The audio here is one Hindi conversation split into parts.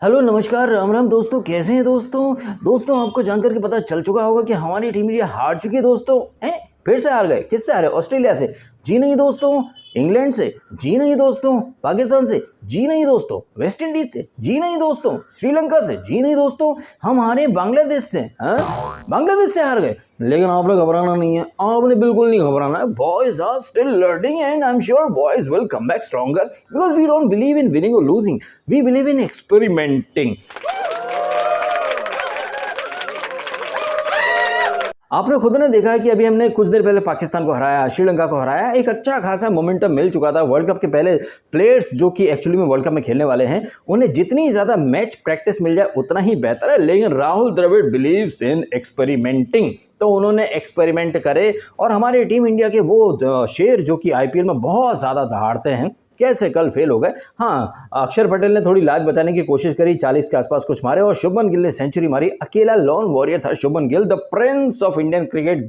हेलो नमस्कार राम राम दोस्तों, कैसे हैं दोस्तों आपको जानकर के पता चल चुका होगा कि हमारी टीम इंडिया हार चुकी है दोस्तों। हैं, फिर से हार गए। किससे हारे? ऑस्ट्रेलिया से? जी नहीं दोस्तों। इंग्लैंड से? जी नहीं दोस्तों। पाकिस्तान से? जी नहीं दोस्तों। वेस्ट इंडीज से? जी नहीं दोस्तों। श्रीलंका से? जी नहीं दोस्तों। हम हारे बांग्लादेश से। हाँ, बांग्लादेश से हार गए। लेकिन आपने घबराना नहीं है, आपने बिल्कुल नहीं घबराना है। Boys are still learning and I am sure boys will come back stronger because we don't believe in winning और losing, we believe in experimenting. आपने खुद ने देखा है कि अभी हमने कुछ देर पहले पाकिस्तान को हराया, श्रीलंका को हराया, एक अच्छा खासा मोमेंटम मिल चुका था। वर्ल्ड कप के पहले प्लेयर्स जो कि एक्चुअली में वर्ल्ड कप में खेलने वाले हैं, उन्हें जितनी ज़्यादा मैच प्रैक्टिस मिल जाए उतना ही बेहतर है। लेकिन Rahul Dravid believes in experimenting, तो उन्होंने एक्सपेरिमेंट करे और हमारी टीम इंडिया के वो शेर जो कि आईपीएल में बहुत ज़्यादा दहाड़ते हैं, कैसे कल फेल हो गए। हाँ, अक्षर पटेल ने थोड़ी लाज बचाने की कोशिश करी, 40 के आसपास कुछ मारे और शुभमन गिल ने सेंचुरी मारी। अकेला लॉन वॉरियर था Shubman Gill, the Prince of Indian cricket.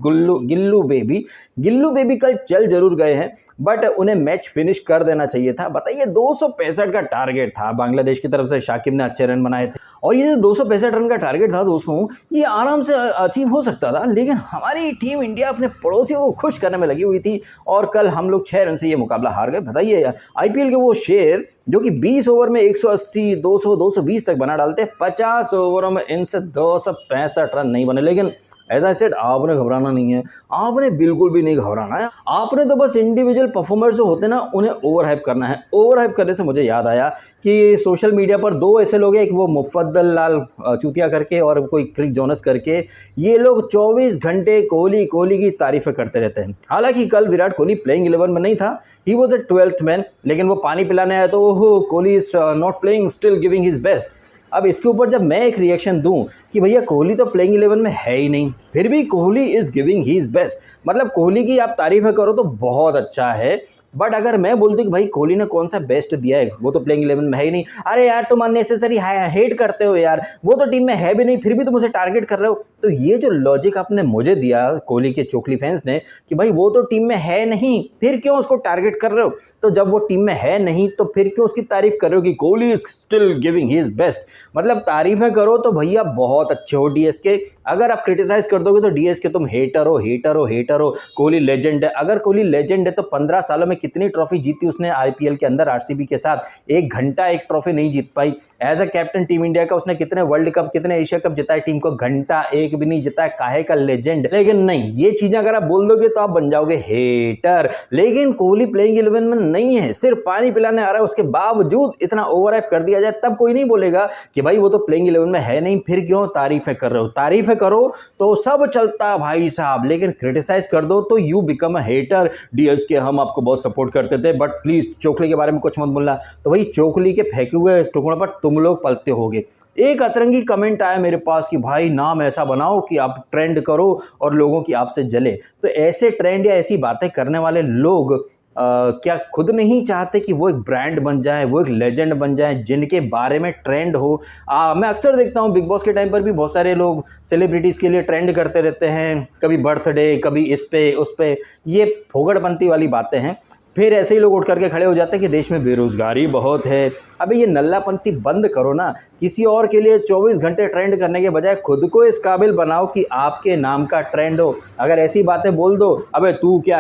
Gillu baby कल चल जरूर गए हैं बट उन्हें मैच फिनिश कर देना चाहिए था। बताइए, 265 का टारगेट था बांग्लादेश की तरफ से, शाकिब ने अच्छे रन बनाए थे और ये जो 265 रन का टारगेट था दोस्तों, ये आराम से अचीव हो सकता था। लेकिन हमारी टीम इंडिया अपने पड़ोसियों को खुश करने में लगी हुई थी और कल हम लोग 6 रन से ये मुकाबला हार गए। बताइए, आईपीएल के वो शेर जो कि 20 ओवर में 180, 200, 220 तक बना डालते हैं, 50 ओवरों में इनसे 265 रन नहीं बने। लेकिन एज आई सेड, आपने घबराना नहीं है, आपने बिल्कुल भी नहीं घबराना है। आपने तो बस इंडिविजुअल परफॉर्मर जो होते हैं ना, उन्हें ओवर हाइप करना है। ओवर हाइप करने से मुझे याद आया कि सोशल मीडिया पर 2 ऐसे लोग हैं, एक वो मुफद्दल लाल चूतिया करके और कोई क्रिक जोनस करके। ये लोग 24 घंटे कोहली की तारीफें करते रहते हैं। हालांकि कल विराट कोहली प्लेइंग 11 में नहीं था, he was a 12th man, लेकिन वो पानी पिलाने आया तो ओहो, Kohli is not playing, still giving his best. अब इसके ऊपर जब मैं एक रिएक्शन दूं कि भैया कोहली तो प्लेइंग 11 में है ही नहीं, फिर भी Kohli is giving his best, मतलब कोहली की आप तारीफें करो तो बहुत अच्छा है। बट अगर मैं बोलती कि भाई कोहली ने कौन सा बेस्ट दिया है, वो तो प्लेइंग 11 में है ही नहीं, अरे यार तुम अननेसेसरी हेट करते हो यार, वो तो टीम में है भी नहीं फिर भी तुम मुझे टारगेट कर रहे हो। तो ये जो लॉजिक आपने मुझे दिया कोहली के चोखली फैंस ने कि भाई वो तो टीम में है नहीं, फिर क्यों उसको टारगेट कर रहे हो? तो जब वो टीम में है नहीं तो फिर क्यों उसकी तारीफ कर रहे हो कि Kohli is still giving his best? मतलब तारीफें करो तो भैया बहुत अच्छे हो डीएसके, अगर आप क्रिटिसाइज कर दोगे तो डीएसके तुम हेटर हो। कोहली लेजेंड है, अगर कोहली लेजेंड है तो 15 सालों में कितनी ट्रॉफी जीती उसने आईपीएल के अंदर आरसीबी के साथ? 1 घंटा एक ट्रॉफी नहीं जीत पाई। As a captain team India का उसने कितने वर्ल्ड कप, कितने एशिया कप जिताए टीम को? घंटा एक भी नहीं जिताया, काहे का लेजेंड। लेकिन नहीं, ये चीजें अगर आप बोल दोगे तो आप बन जाओगे हेटर। लेकिन कोहली प्लेइंग 11 में नहीं है, सिर्फ पानी पिलाने आ रहा है, उसके बावजूद इतना ओवर हाइप कर दिया जाए तब कोई नहीं बोलेगा कि भाई वो तो प्लेइंग 11 में है नहीं, फिर क्यों तारीफें कर रहे हो? तारीफें करो तो सब चलता भाई साहब, लेकिन क्रिटिसाइज कर दो तो you become a hater. DSK हम आपको बहुत सपोर्ट करते थे बट प्लीज चोखली के बारे में कुछ मत बोलना। तो भाई चोखली के फेंके हुए टुकड़ों पर तुम लोग पलते होगे। एक अतरंगी कमेंट आया मेरे पास कि भाई नाम ऐसा बनाओ कि आप ट्रेंड करो और लोगों की आपसे जले। तो ऐसे ट्रेंड या ऐसी बातें करने वाले लोग क्या खुद नहीं चाहते कि वो एक ब्रांड बन जाए, वो एक लेजेंड बन जाए जिनके बारे में ट्रेंड हो? मैं अक्सर देखता हूँ बिग बॉस के टाइम पर भी बहुत सारे लोग सेलिब्रिटीज़ के लिए ट्रेंड करते रहते हैं, कभी बर्थडे, कभी इस पे उस पे, ये फोगड़पंती वाली बातें हैं। फिर ऐसे ही लोग उठ करके खड़े हो जाते हैं कि देश में बेरोजगारी बहुत है। अबे ये नल्लापंती बंद करो ना, किसी और के लिए 24 घंटे ट्रेंड करने के बजाय खुद को इस काबिल बनाओ कि आपके नाम का ट्रेंड हो। अगर ऐसी बातें बोल दो, अबे तू क्या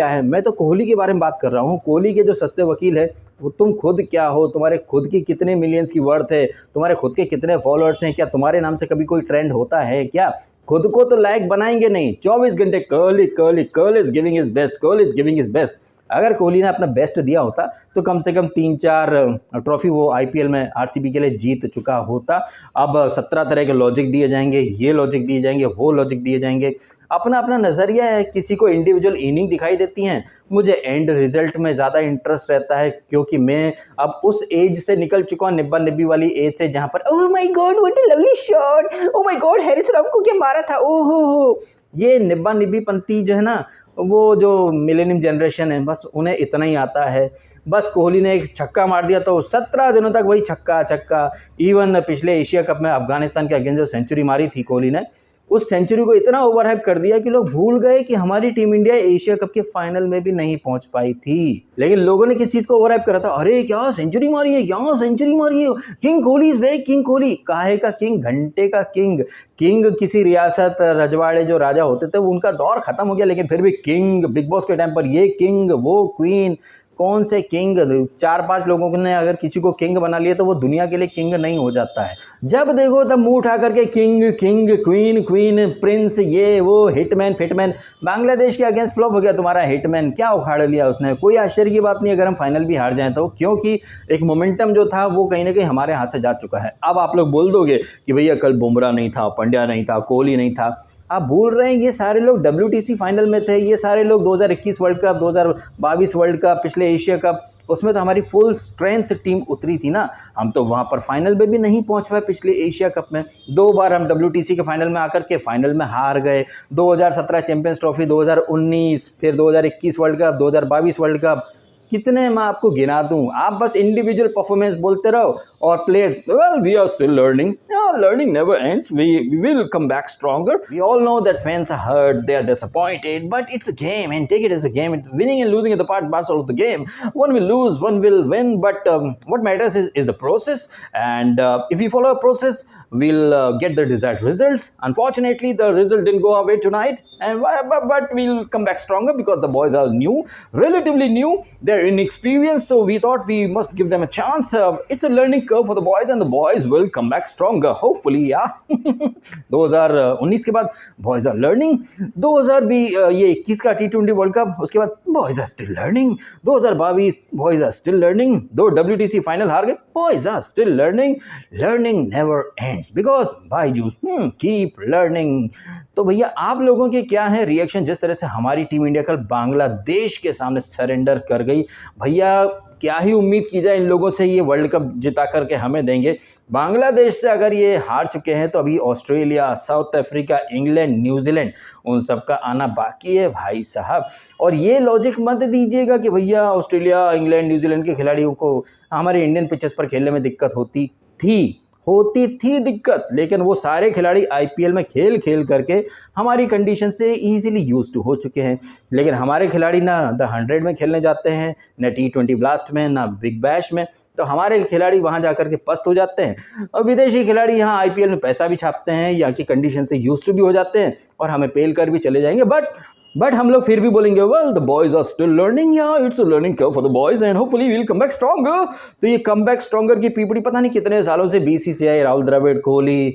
है। मैं तो कोहली के बारे में बात कर रहा हूँ, कोहली के जो सस्ते वकील है, वो तुम खुद क्या हो? तुम्हारे खुद की कितने मिलियंस की वर्थ है? तुम्हारे खुद के कितने फॉलोअर्स हैं? क्या तुम्हारे नाम से कभी कोई ट्रेंड होता है क्या? खुद को तो लायक बनाएंगे नहीं, 24 घंटे Kohli is giving his best. अगर कोहली ने अपना बेस्ट दिया होता तो कम से कम 3-4 ट्रॉफी वो आईपीएल में आरसीबी के लिए जीत चुका होता। अब 17 तरह के लॉजिक दिए जाएंगे, ये लॉजिक दिए जाएंगे, वो लॉजिक दिए जाएंगे। अपना अपना नज़रिया है, किसी को इंडिविजुअल इनिंग दिखाई देती हैं, मुझे एंड रिजल्ट में ज़्यादा इंटरेस्ट रहता है क्योंकि मैं अब उस एज से निकल चुका हूँ, निब्बा निब्बी वाली एज से, जहाँ पर oh my God what a lovely shot, oh my God Harris Rao को क्या मारा था, ओहो हो। ये निब्बा निब्बी पंती जो है ना, वो जो मिलेनियम जनरेशन है, बस उन्हें इतना ही आता है। बस कोहली ने एक छक्का मार दिया तो 17 दिनों तक वही छक्का। इवन पिछले एशिया कप में अफगानिस्तान के अगेंस्ट जो सेंचुरी मारी थी कोहली ने, उस सेंचुरी को इतना ओवर हाइप कर दिया कि लोग भूल गए कि हमारी टीम इंडिया एशिया कप के फाइनल में भी नहीं पहुंच पाई थी। लेकिन लोगों ने किस चीज को ओवर हाइप करा था, अरे क्या सेंचुरी मारी है, क्या सेंचुरी मारी है, king Kohli is back, king Kohli. काहे का किंग? घंटे का किंग। किंग किसी रियासत रजवाड़े जो राजा होते थे उनका दौर खत्म हो गया, लेकिन फिर भी किंग बिग बॉस के टाइम पर ये किंग वो क्वीन। कौन से किंग? 4-5 लोगों ने अगर किसी को किंग बना लिया तो वो दुनिया के लिए किंग नहीं हो जाता है। जब देखो तब मुंह उठा करके king king queen queen Prince ये वो हिटमैन फिटमैन। बांग्लादेश के अगेंस्ट फ्लॉप हो गया तुम्हारा हिटमैन, क्या उखाड़ लिया उसने। कोई आश्चर्य की बात नहीं अगर हम फाइनल भी हार जाएं तो, क्योंकि एक मोमेंटम जो था वो कहीं ना कहीं हमारे हाथ से जा चुका है। अब आप लोग बोल दोगे कि भैया कल बुमराह नहीं था, पंड्या नहीं था, कोहली नहीं था। आप भूल रहे हैं ये सारे लोग WTC फाइनल में थे, ये सारे लोग 2021 वर्ल्ड कप, 2022 वर्ल्ड कप, पिछले एशिया कप, उसमें तो हमारी फुल स्ट्रेंथ टीम उतरी थी ना। हम तो वहाँ पर फाइनल में भी नहीं पहुँच पाए पिछले एशिया कप में। 2 बार हम WTC के फाइनल में आकर के फाइनल में हार गए। 2017 चैंपियंस ट्रॉफी, 2019, फिर 2021 वर्ल्ड कप, 2022 वर्ल्ड कप। कितने मैं आपको गिना दूं, आप बस इंडिविजुअल परफॉर्मेंस बोलते रहो और players, well we are still learning, learning never ends, we will come back stronger. We all know that fans are hurt, they are disappointed, but it's a game and take it as a game. Winning and losing is the part and parcel of the game. One will lose, one will win, but what matters is the process, and if we follow a process we'll get the desired results. Unfortunately the result didn't go our way tonight, and but we'll come back stronger because the boys are new, relatively new, they're inexperienced, so we thought we must give them a chance. It's a learning curve for the boys and the boys will come back stronger, hopefully, yeah. 2019 के बाद boys are learning, 2000 भी ये 21 का T20 वर्ल्ड कप, उसके बाद boys are still learning, 2022 boys are still learning, दो WTC फाइनल हार गए, boys are still learning. Learning never ends because BYJU'S keep learning. तो भैया आप लोगों के क्या है रिएक्शन जिस तरह से हमारी टीम इंडिया कल बांग्लादेश के सामने सरेंडर कर गई? भैया क्या ही उम्मीद की जाए इन लोगों से, ये वर्ल्ड कप जिता करके हमें देंगे। बांग्लादेश से अगर ये हार चुके हैं तो अभी Australia, south Africa, England, New Zealand, उन सब का आना बाकी है भाई साहब। और ये लॉजिक मत दीजिएगा कि भैया ऑस्ट्रेलिया, इंग्लैंड, न्यूजीलैंड के खिलाड़ियों को हमारे इंडियन पिचेस पर खेलने में दिक्कत होती थी दिक्कत, लेकिन वो सारे खिलाड़ी IPL में खेल करके हमारी कंडीशन से इजीली यूज्ड हो चुके हैं। लेकिन हमारे खिलाड़ी ना द 100 में खेलने जाते हैं, ना T20 ब्लास्ट में, ना बिग बैश में, तो हमारे खिलाड़ी वहाँ जाकर के पस्त हो जाते हैं। और विदेशी खिलाड़ी यहाँ IPL में पैसा भी छापते हैं, यहाँ की कंडीशन से यूज्ड भी हो जाते हैं और हमें पेल कर भी चले जाएंगे। बट हम लोग फिर भी बोलेंगे well the boys are still learning, या it's a learning curve for the boys and hopefully we will come back stronger. तो ये कम बैक स्ट्रॉन्गर की पीपड़ी पता नहीं कितने सालों से BCCI, राहुल द्रविड़, कोहली,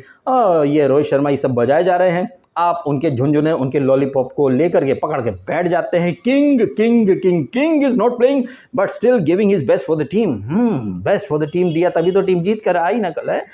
ये रोहित शर्मा, ये सब बजाए जा रहे हैं। आप उनके झुंझुने, उनके लॉलीपॉप को लेकर के पकड़ के बैठ जाते हैं। King king king king is not playing but still giving his best for the team. Best for the team दिया तभी तो टीम जीत कर आई ना कल है।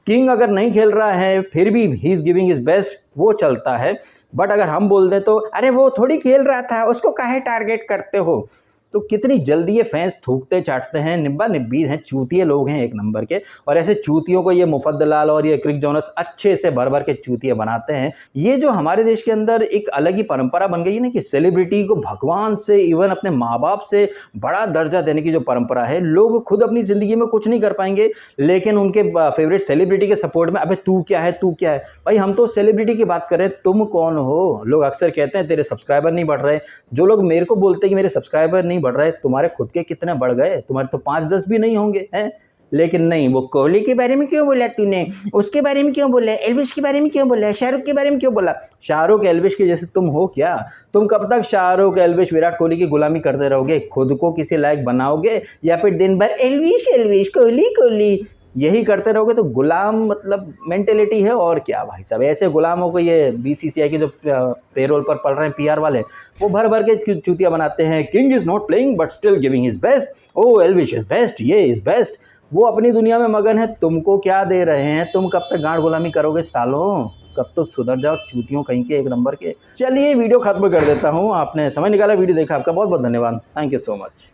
किंग अगर नहीं खेल रहा है फिर भी he is giving his best, वो चलता है। बट अगर हम बोल दें तो अरे वो थोड़ी खेल रहा था, उसको काहे टारगेट करते हो, तो कितनी जल्दी ये फैंस थूकते चाटते हैं। निब्बा निब्बीज हैं, चूतिए लोग हैं एक नंबर के। और ऐसे चूतियों को ये मुफद्दलाल और ये क्रिक जोनस अच्छे से भर भर के चूतिए बनाते हैं। ये जो हमारे देश के अंदर एक अलग ही परंपरा बन गई है ना कि सेलिब्रिटी को भगवान से, इवन अपने माँ बाप से बड़ा दर्जा देने की जो परंपरा है। लोग खुद अपनी ज़िंदगी में कुछ नहीं कर पाएंगे लेकिन उनके फेवरेट सेलिब्रिटी के सपोर्ट में अबे तू क्या है, तू क्या है। भाई हम तो सेलिब्रिटी की बात कर रहे हैं, तुम कौन हो? लोग अक्सर कहते हैं तेरे सब्सक्राइबर नहीं बढ़ रहे। जो लोग मेरे को बोलते हैं कि मेरे सब्सक्राइबर नहीं बढ़ रहे, तुम्हारे खुद के कितने बढ़ गए? तुम्हारे तो 5-10 भी नहीं होंगे हैं। लेकिन नहीं, वो कोहली के बारे में क्यों बोला तूने, उसके बारे में क्यों बोला, एल्विश के बारे में क्यों बोला, शाहरुख के बारे में क्यों बोला? शाहरुख एल्विश के जैसे तुम हो क्या? तुम कब तक शाहरुख, एल्विश, विराट कोहली की गुलामी करते रहोगे? खुद को किसी लायक बनाओगे या फिर दिन भर एल्विश एल्विश कोहली कोहली यही करते रहोगे? तो गुलाम मतलब मेंटेलिटी है और क्या भाई साहब। ऐसे गुलामों को ये BCCI के जो पेरोल पर पढ़ रहे हैं PR वाले, वो भर भर के चूतिया बनाते हैं। King is not playing but still giving his best, oh Elvish is best, ये इज बेस्ट। वो अपनी दुनिया में मगन है, तुमको क्या दे रहे हैं? तुम कब तक गांड गुलामी करोगे सालों? कब तो सुधर जाओ चूतियों कहीं के एक नंबर के। चलिए वीडियो खत्म कर देता हूँ। आपने समय निकाला, वीडियो देखा, आपका बहुत बहुत धन्यवाद। Thank you so much.